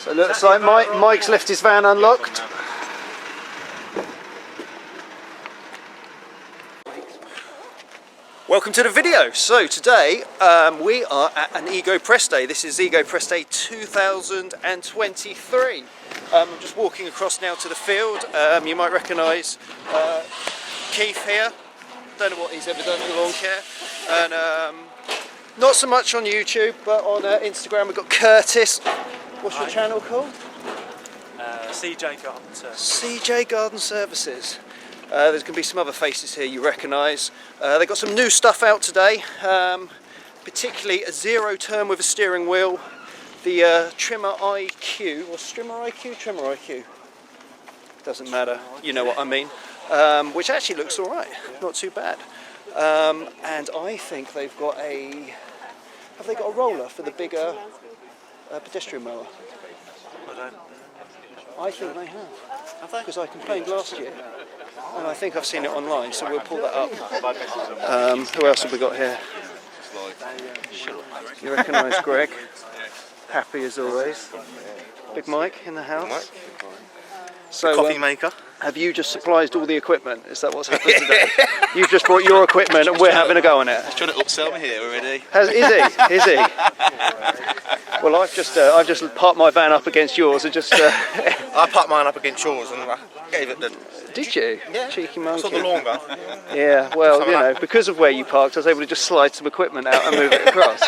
So it looks like Mike's left his van unlocked. Welcome to the video. So today we are at an Ego Press Day. This is Ego Press Day 2023. I'm just walking across now to the field. You might recognise Keith here. Don't know what he's ever done in lawn care. And not so much on YouTube, but on Instagram we've got Curtis. What's your channel called? CJ Garden Services. CJ Garden Services. There's going to be some other faces here you recognise. They've got some new stuff out today, particularly a zero turn with a steering wheel, the Trimmer IQ, or Trimmer IQ? Doesn't matter, you know what I mean. Which actually looks alright, not too bad. And I think they've got have they got a roller for the bigger pedestrian mower? I think they have, because I complained last year. And I think I've seen it online, so we'll pull that up. Who else have we got here? You recognise Greg, happy as always. Big Mike in the house. So, coffee maker. Have you just supplied all the equipment? Is that what's happened today? You've just brought your equipment and we're having a go on it. He's trying to upsell me here already. Is he? Well, I've just parked my van up against yours and just... I parked mine up against yours and I gave it the... Did you? Yeah. Cheeky monkey. I saw the lawn gun. Yeah, well, you know, because of where you parked, I was able to just slide some equipment out and move it across.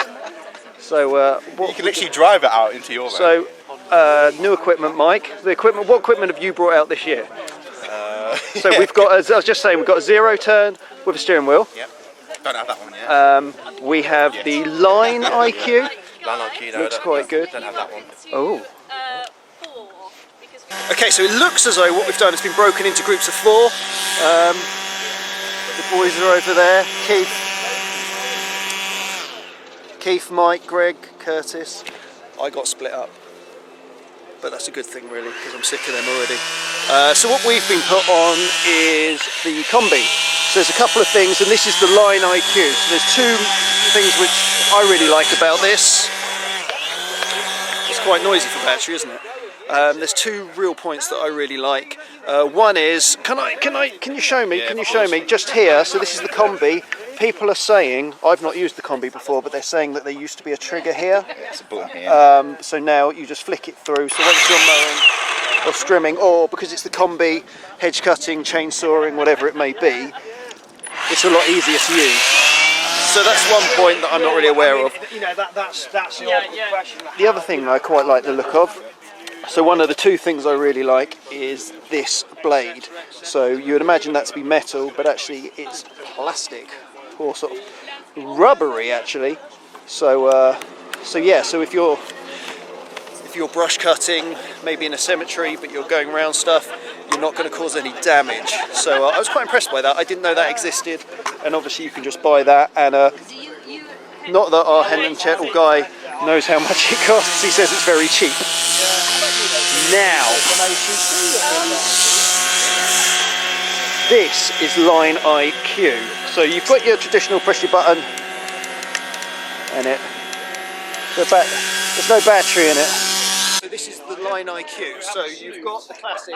So, you can literally drive it out into your van. So, new equipment, Mike. What equipment have you brought out this year? So we've got, as I was just saying, we've got a zero turn with a steering wheel. Yep. Don't have that one yet. We have the Line IQ. Line IQ, no, Looks quite good. Don't have that one. Oh. Okay, so it looks as though what we've done has been broken into groups of 4. The boys are over there. Keith, Mike, Greg, Curtis. I got split up. But that's a good thing really, because I'm sick of them already. So what we've been put on is the combi. So there's a couple of things, and this is the Line IQ. So there's 2 things which I really like about this. It's quite noisy for battery, isn't it? There's 2 real points that I really like. One is, can you show me? Yeah, can you show me? Just here. So this is the combi. People are saying, I've not used the combi before, but they're saying that there used to be a trigger here. Yeah, it's a button here. So now you just flick it through. So once you're mowing or strimming, or because it's the combi, hedge cutting, chainsawing, whatever it may be, it's a lot easier to use. So that's one point that I'm not really aware of. You know, that's the awkward question. The other thing I quite like the look of. So one of the 2 things I really like is this blade. So you would imagine that to be metal, but actually it's plastic, or sort of rubbery actually. So yeah. So if you're brush cutting, maybe in a cemetery, but you're going around stuff, you're not going to cause any damage. So I was quite impressed by that. I didn't know that existed, and obviously you can just buy that. And not that our Henton Chettle guy knows how much it costs. He says it's very cheap. Now, this is Line IQ. So you've got your traditional press your button, and there's no battery in it. So this is the Line IQ. So you've got the classic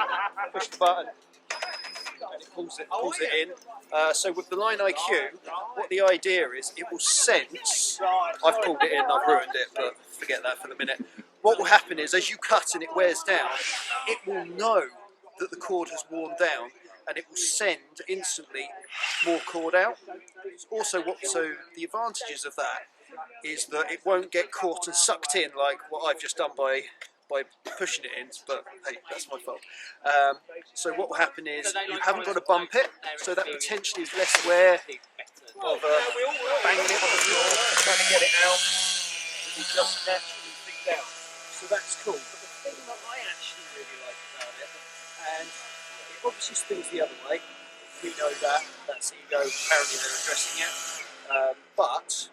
push the button, and it pulls it in. So with the Line IQ, what the idea is, it will sense. I've pulled it in, I've ruined it, but forget that for the minute. What will happen is, as you cut and it wears down, it will know that the cord has worn down, and it will send instantly more cord out. Also, so the advantages of that is that it won't get caught and sucked in like what I've just done by pushing it in, but hey, that's my fault. So what will happen is, you haven't got to bump it, so that potentially is less wear of banging it on the floor, trying to get it out. It will just naturally feed out. So that's cool. But the thing that I actually really like about it, and it obviously spins the other way, we know that, that's Ego, apparently they're addressing it, but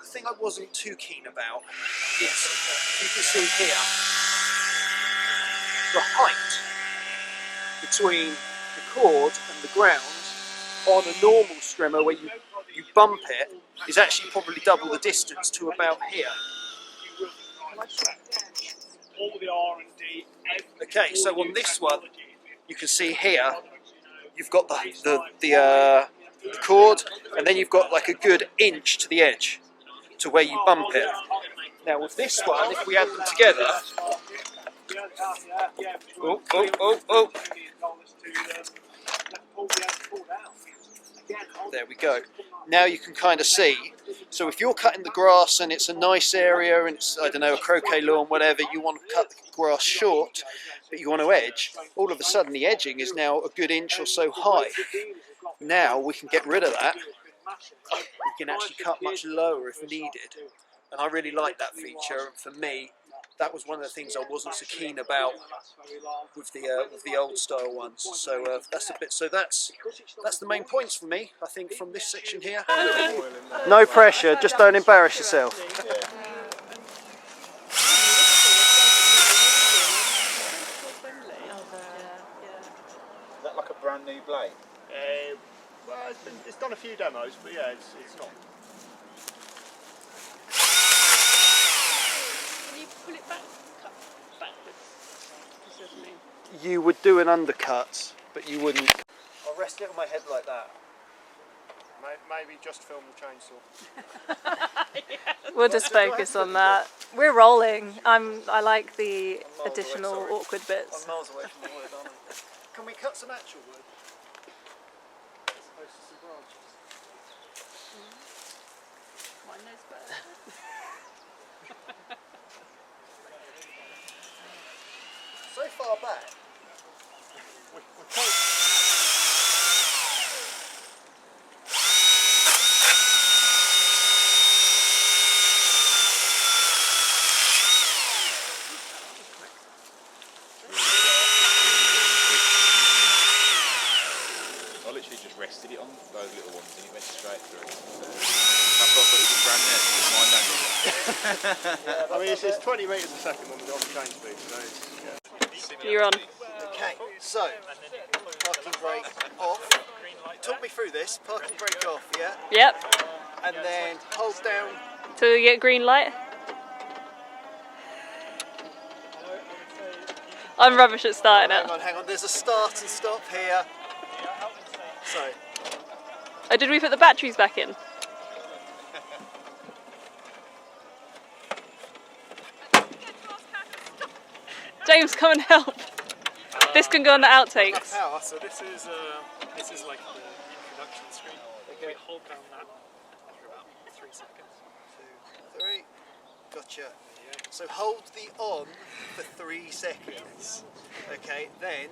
the thing I wasn't too keen about is, you can see here, the height between the cord and the ground on a normal strimmer where you bump it is actually probably double the distance to about here. Okay, so on this one, you can see here, you've got the cord, and then you've got like a good inch to the edge, to where you bump it. Now with this one, if we add them together, there we go. Now you can kind of see. So if you're cutting the grass and it's a nice area and it's, I don't know, a croquet lawn, whatever, you want to cut the grass short, but you want to edge, all of a sudden the edging is now a good inch or so high. Now we can get rid of that. We can actually cut much lower if needed. And I really like that feature, and for me, that was one of the things I wasn't so keen about with the old style ones. So that's a bit. So that's the main points for me, I think, from this section here. No pressure, just don't embarrass yourself. Is that like a brand new blade? Well, it's done a few demos, but yeah, it's not. Can you pull it back, cut backwards? You would do an undercut, but you wouldn't. I'll rest it on my head like that. Maybe just film the chainsaw. We'll just focus on that. We're rolling. I like the additional awkward bits. I'm miles away from the wood, aren't I? Can we cut some actual wood? As opposed to some branches? Mine knows better. So far back. I literally just rested it on those little ones and it went straight through. I thought it was brand new. Mine don't do that. I mean, it's 20 metres a second on the chain speed, so yeah. You're on. Okay, so parking brake off. Talk me through this. Parking brake off, yeah? Yep. And then hold down. Till you get green light. I'm rubbish at starting it. Hang on. There's a start and stop here. So. Oh, did we put the batteries back in? James, come and help. This can go on the outtakes. Power, so this is like the introduction screen. Okay. We hold down that for about 3 seconds. 2, 3. Gotcha. So hold the on for 3 seconds. Okay, then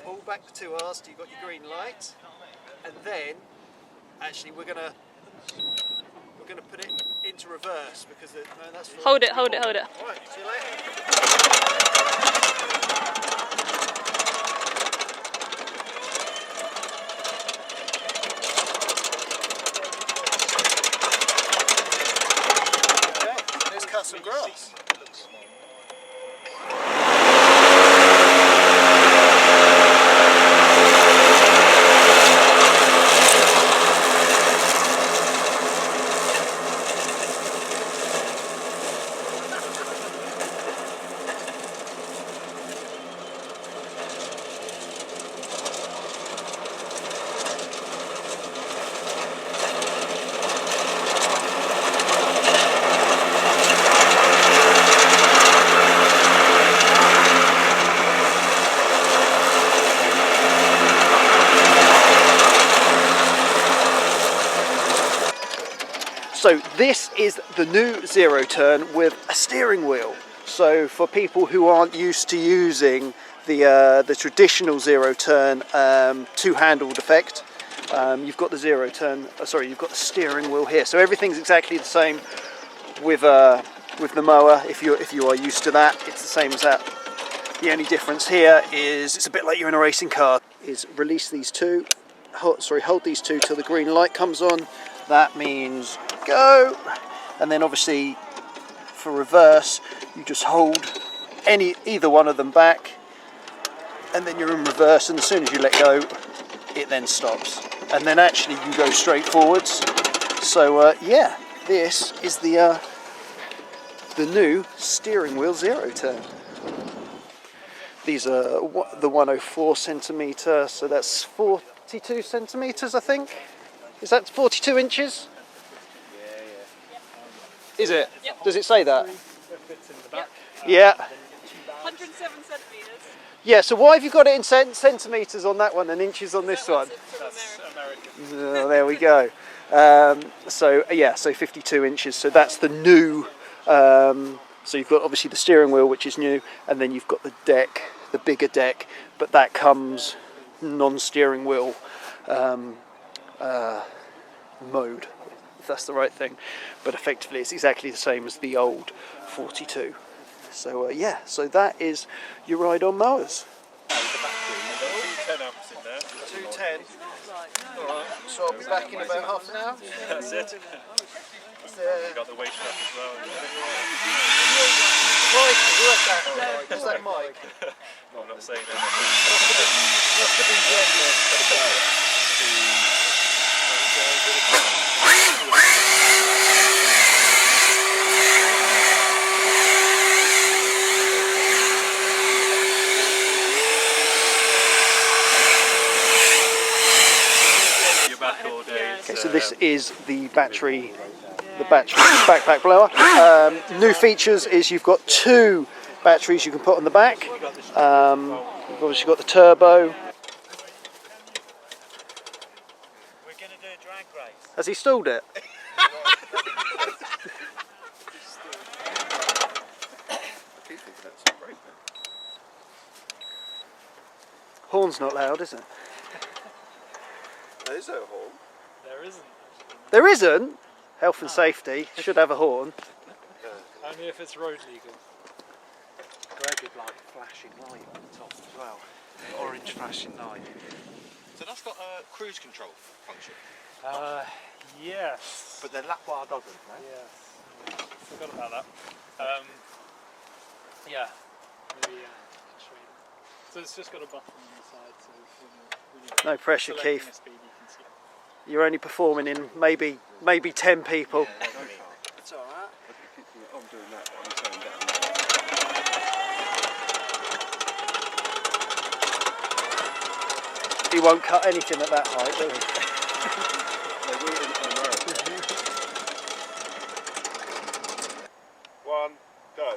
pull back the 2 R's till you've got your green light. And then actually we're gonna put it into reverse because no, that's for Hold it. Alright, see you later. Let's cut some grass. So this is the new zero turn with a steering wheel. So for people who aren't used to using the traditional zero turn two-handled effect, you've got the zero turn. You've got the steering wheel here. So everything's exactly the same with the mower. If you are used to that, it's the same as that. The only difference here is it's a bit like you're in a racing car. Is release these two. Hold these two till the green light comes on. That means go, and then obviously for reverse you just hold either one of them back and then you're in reverse, and as soon as you let go it then stops, and then actually you go straight forwards. So yeah, this is the new steering wheel zero turn. These are the 104 centimetre, so that's 42 centimetres, I think. Is that 42 inches? Is it? Yep. Does it say that? Fits in the back. Yeah. 107 centimetres. Yeah, so why have you got it in centimetres on that one and inches on this one? That's American. Oh, there we go. So 52 inches. So that's the new. So you've got obviously the steering wheel, which is new, and then you've got the deck, the bigger deck, but that comes non-steering wheel mode, if that's the right thing. But effectively, it's exactly the same as the old 42. So so that is your ride on mowers. 10 amps in there. 210. Alright, so I'll be back in about half an hour. That's it. We've got the waist strap as well. Who's that Mike? No, I'm not saying that. Must have been You're back all day. Okay, so this is the battery backpack blower. New features is you've got 2 batteries you can put on the back. You've obviously got the turbo. We're going to do a drag race. Has he stalled it? Horn's not loud, is it? Is there a horn? There isn't. There isn't. Health and safety should have a horn. Only if it's road legal. Greg would like a flashing light on the top as well. Orange flashing light. So that's got a cruise control function. Yes. But the lap bar doesn't, no? Yes. Forgot about that. Yeah. Maybe, show you. So it's just got a button on the side, so when you're No pressure, selecting Keith. a speed, you can see it. You're only performing in maybe 10 people. It's alright. I'm doing that, I'm turning down. He won't cut anything at that height, will he? They will in America. 1, go.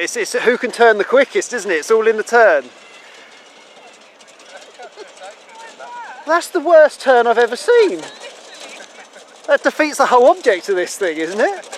It's who can turn the quickest, isn't it? It's all in the turn. That's the worst turn I've ever seen. That defeats the whole object of this thing, isn't it?